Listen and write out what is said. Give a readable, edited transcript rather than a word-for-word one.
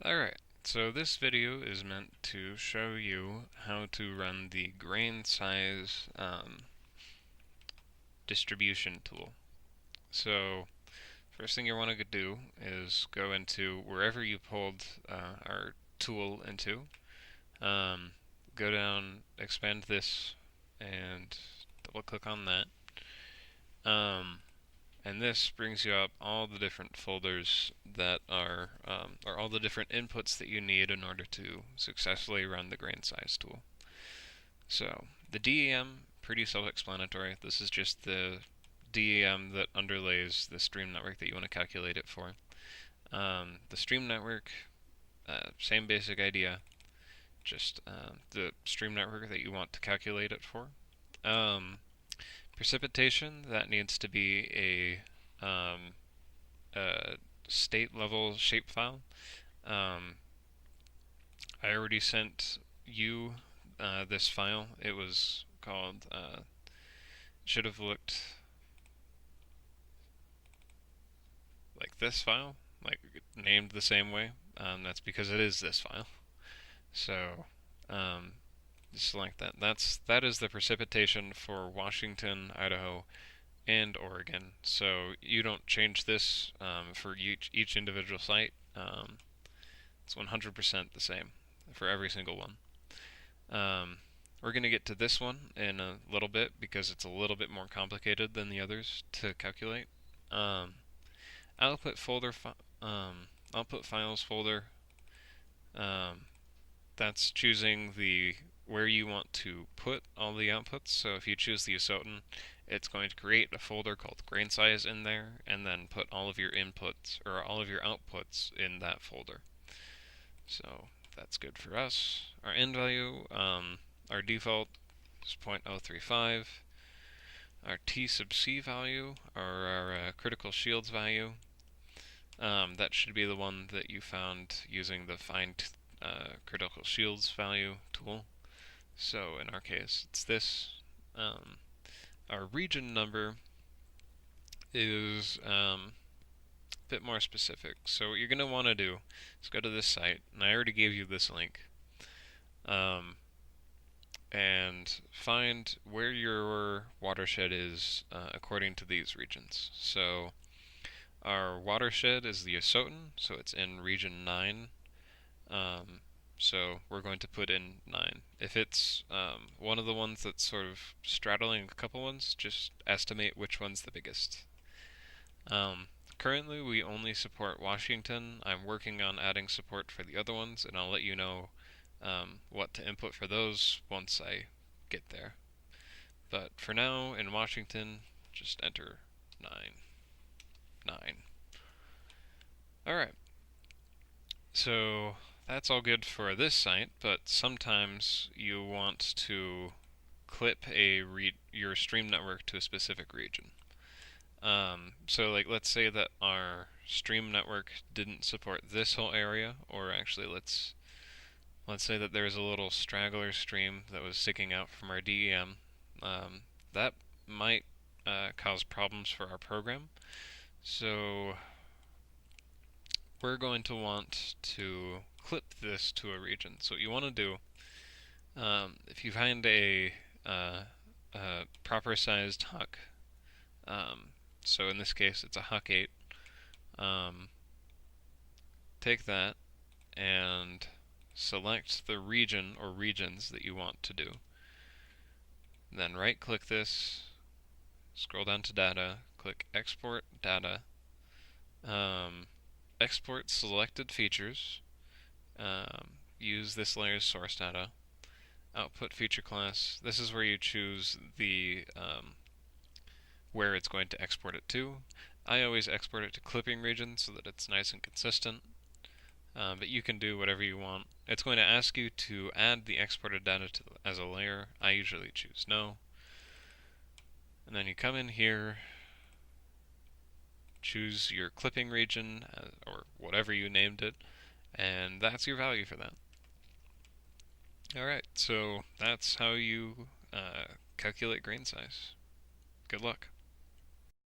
Alright, so this video is meant to show you how to run the grain size distribution tool. So first thing you want to do is go into wherever you pulled our tool into. Um, Go down, expand this, and double click on that. And this brings you up all the different folders that are, or all the different inputs that you need in order to successfully run the grain size tool. So the DEM, pretty self-explanatory. This is just the DEM that underlays the stream network that you want to calculate it for. The stream network, same basic idea, just the stream network that you want to calculate it for. Precipitation, that needs to be a state level shapefile. I already sent you this file. It was called, should have looked like this file, like named the same way. That's because it is this file. So, just select that. That is the precipitation for Washington, Idaho, and Oregon. So you don't change this for each individual site. It's 100% the same for every single one. We're going to get to this one in a little bit because it's a little bit more complicated than the others to calculate. Output folder, output files folder. That's choosing the where you want to put all the outputs. So if you choose the Asotin, it's going to create a folder called grain size in there, and then put all of your inputs or all of your outputs in that folder. So that's good for us. Our end value, our default is 0.035. Our T sub C value, or our critical shields value, that should be the one that you found using the find critical shields value tool. So in our case, it's this. Our region number is a bit more specific. So what you're going to want to do is go to this site, and I already gave you this link, and find where your watershed is according to these regions. So our watershed is the Asotin, so it's in region 9. So we're going to put in 9. If it's one of the ones that's sort of straddling a couple ones, just estimate which one's the biggest. Currently we only support Washington. I'm working on adding support for the other ones, and I'll let you know what to input for those once I get there. But for now, in Washington, just enter 9. 9. Alright. So that's all good for this site, but sometimes you want to clip your stream network to a specific region. So like let's say that our stream network didn't support this whole area, or actually let's say that there's a little straggler stream that was sticking out from our DEM. That might cause problems for our program. So we're going to want to clip this to a region. So what you want to do, if you find a proper sized huck, so in this case it's a huck 8, take that and select the region or regions that you want to do. Then right click this, scroll down to data, click export data, export selected features, use this layer's source data, output feature class. This is where you choose the where it's going to export it to. I always export it to clipping region so that it's nice and consistent, but you can do whatever you want. It's going to ask you to add the exported data as a layer. I usually choose no. And then you come in here, choose your clipping region, or whatever you named it, and that's your value for that. Alright, so that's how you calculate grain size. Good luck.